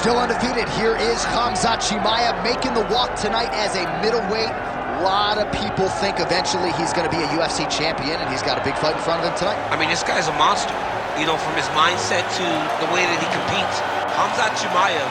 Still undefeated, here is Khamzat Chimaev making the walk tonight as a middleweight. A lot of people think eventually he's going to be a UFC champion, and he's got a big fight in front of him tonight. I mean, this guy's a monster. You know, from his mindset to the way that he competes. Khamzat Chimaev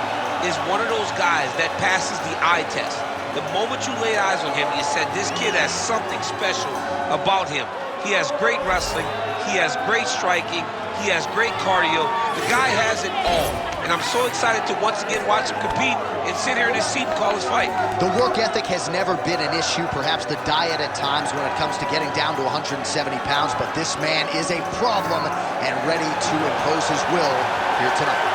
is one of those guys that passes the eye test. The moment you lay eyes on him, you said, this kid has something special about him. He has great wrestling, he has great striking, he has great cardio. The guy has it all. And I'm so excited to once again watch him compete and sit here in his seat and call his fight. The work ethic has never been an issue, perhaps the diet at times when it comes to getting down to 170 pounds, but this man is a problem and ready to impose his will here tonight.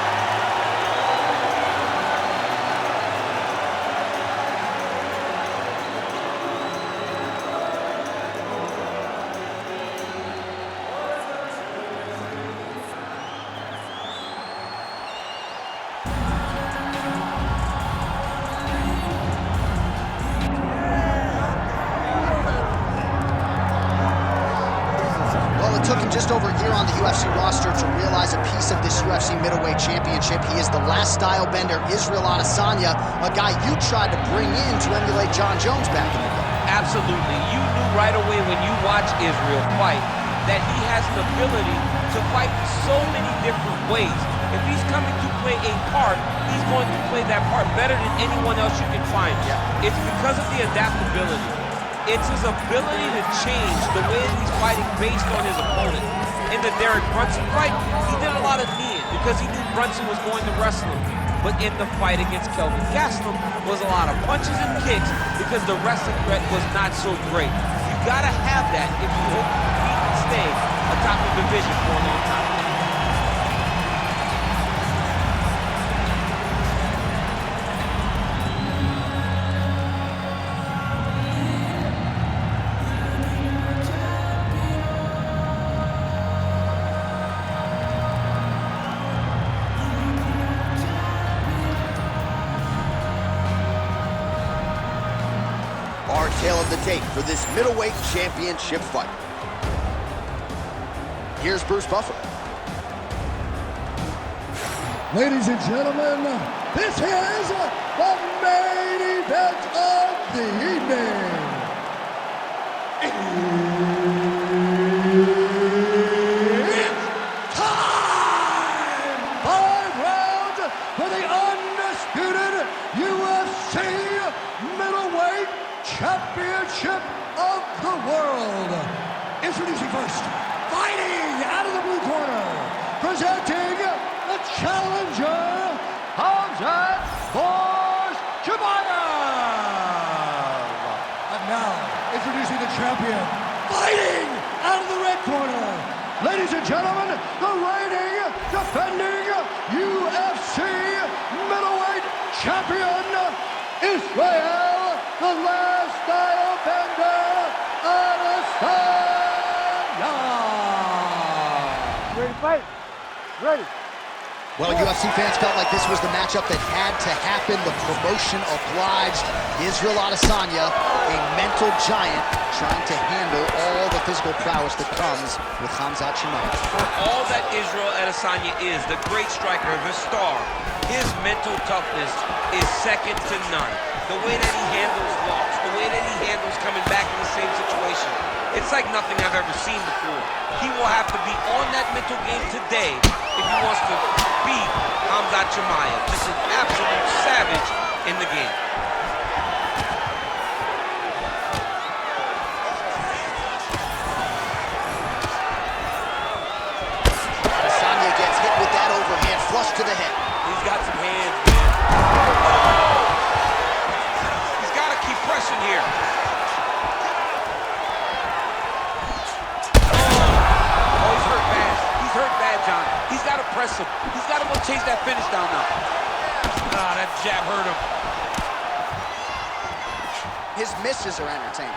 Took him just over a year on the UFC roster to realize a piece of this UFC middleweight championship. He is the last style bender, Israel Adesanya, a guy you tried to bring in to emulate John Jones back in the day. Absolutely. You knew right away when you watch Israel fight that he has an ability to fight so many different ways. If he's coming to play a part, he's going to play that part better than anyone else you can find. Yeah. It's because of the adaptability. It's his ability to change the way he's fighting based on his opponent. In the Derek Brunson fight, he did a lot of kneeing because he knew Brunson was going to wrestle him. But in the fight against Kelvin Gastelum was a lot of punches and kicks because the wrestling threat was not so great. You gotta have that if you hope to compete and stay atop the division for a long time. Our tale of the tape for this middleweight championship fight. Here's Bruce Buffer. Ladies and gentlemen, this is the main event of the evening. It's time! 5 rounds for the undisputed UFC middleweight championship of the world. Introducing first, fighting out of the blue corner, presenting the challenger, Khamzat Chimaev. And now, introducing the champion, fighting out of the red corner, ladies and gentlemen, the reigning, defending UFC middleweight champion, Israel, the last style bender, Adesanya. Ready to fight? Ready. Well, UFC fans felt like this was the matchup that had to happen. The promotion obliged. Israel Adesanya, a mental giant, trying to handle all the physical prowess that comes with Khamzat Chimaev. For all that Israel Adesanya is, the great striker, the star, his mental toughness is second to none. The way that he handles loss, the way that he handles coming back in the same situation, it's like nothing I've ever seen before. He will have to be on that mental game today if he wants to beat Khamzat Chimaev. Just an absolute savage in the game. Adesanya gets hit with that overhand flush to the head. He's got some hands, man. Oh! He's got to keep pressing here. Oh, he's hurt bad. He's hurt bad, John. He's got to press him. He's got to go chase that finish down now. Ah, that jab hurt him. His misses are entertaining.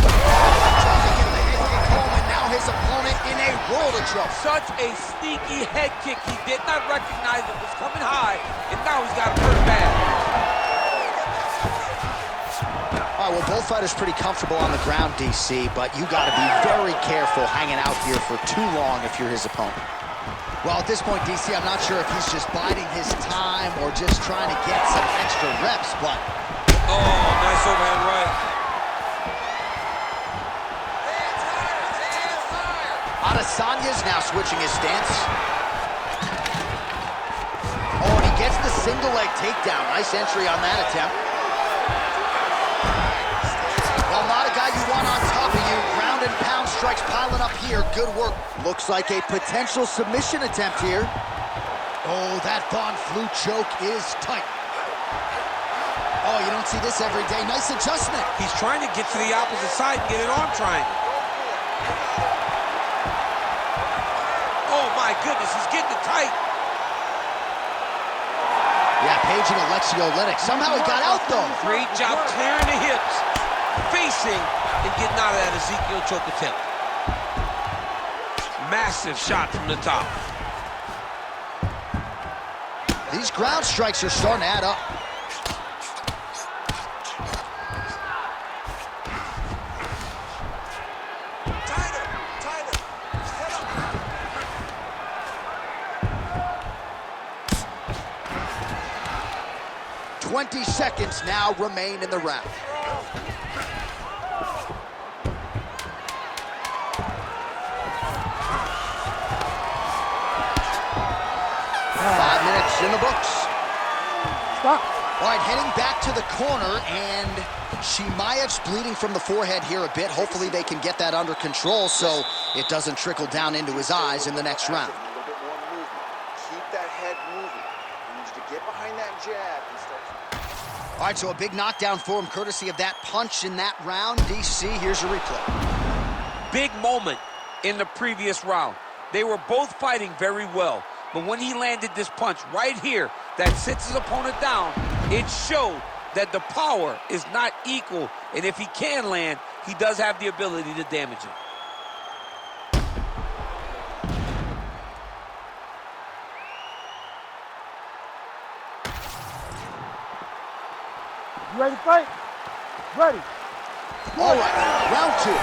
Trying to get the head kick home, and now his opponent in a world of trouble. Such a sneaky head kick. He did not recognize it was coming high, and now he's got him hurt bad. All right, well, both fighters pretty comfortable on the ground, DC, but you got to be very careful hanging out here for too long if you're his opponent. Well, at this point, DC, I'm not sure if he's just biding his time or just trying to get some extra reps, but... Oh, nice overhand right. Adesanya's now switching his stance. Oh, and he gets the single leg takedown. Nice entry on that attempt. Well, not a guy you want on top of you. Ground and pound strikes piling up here. Good work. Looks like a potential submission attempt here. Oh, that Von Flue choke is tight. Oh, you don't see this every day. Nice adjustment. He's trying to get to the opposite side and get an arm triangle. Oh, my goodness, he's getting it tight. Yeah, paging Alexio Olenek. Somehow he got out, though. Great job clearing the hips, facing, and getting out of that Ezekiel choke attempt. Massive shot from the top. These ground strikes are starting to add up. Tighter. Head up. 20 seconds now remain in the round. In the books. Stop. All right, heading back to the corner, and Chimaev's bleeding from the forehead here a bit. Hopefully they can get that under control so it doesn't trickle down into his eyes in the next round. A little bit more movement. Keep that head moving. You need to get behind that jab and start. All right, so a big knockdown for him, courtesy of that punch in that round. DC, here's a replay. Big moment in the previous round. They were both fighting very well. But when he landed this punch right here that sits his opponent down, it showed that the power is not equal. And if he can land, he does have the ability to damage it. You ready to fight? Ready. All right, round two.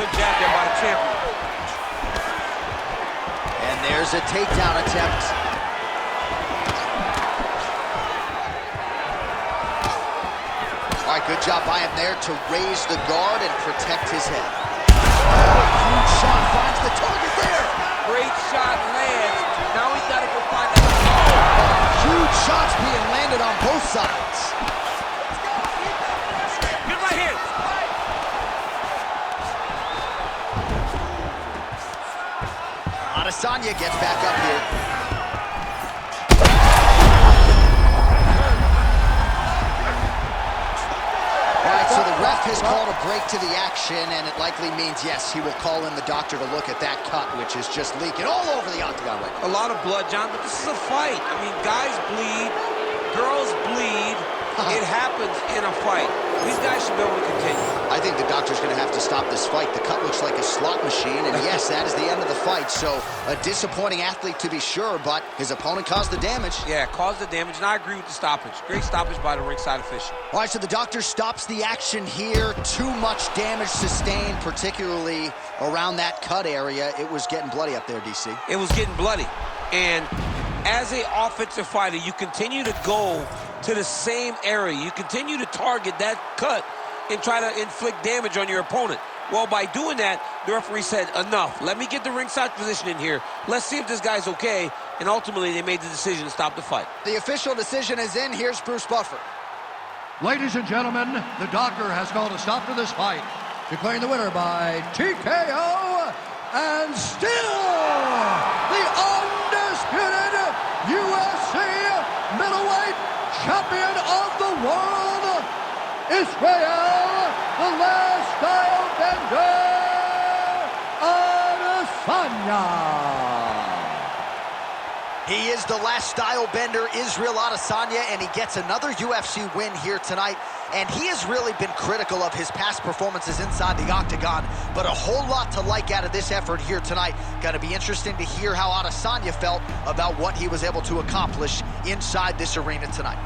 Good jab there by the champion. And there's a takedown attempt. All right, good job by him there to raise the guard and protect his head. Huge shot finds the target there. Great shot lands. Now he's got to go find that. Huge shots being landed on both sides. Get right here. Adesanya gets back up here. All right, so the ref has called a break to the action, and it likely means, yes, he will call in the doctor to look at that cut, which is just leaking all over the octagon right now. A lot of blood, John, but this is a fight. I mean, guys bleed, girls bleed. It happens in a fight. These guys should be able to continue. I think the doctor's going to have to stop this fight. The cut looks like a slot machine, and yes, that is the end of the fight. So a disappointing athlete to be sure, but his opponent caused the damage. Yeah, caused the damage, and I agree with the stoppage. Great stoppage by the ringside official. All right, so the doctor stops the action here. Too much damage sustained, particularly around that cut area. It was getting bloody up there, DC. It was getting bloody. And as an offensive fighter, you continue to go to the same area. You continue to target that cut and try to inflict damage on your opponent. Well, by doing that, the referee said, enough. Let me get the ringside position in here. Let's see if this guy's okay. And ultimately, they made the decision to stop the fight. The official decision is in. Here's Bruce Buffer. Ladies and gentlemen, the doctor has called a stop to this fight, declaring the winner by TKO, and still the undisputed UFC middleweight champion of the world, Israel, the last style bender, Adesanya. He is the last style bender, Israel Adesanya, and he gets another UFC win here tonight. And he has really been critical of his past performances inside the octagon, but a whole lot to like out of this effort here tonight. Going to be interesting to hear how Adesanya felt about what he was able to accomplish inside this arena tonight.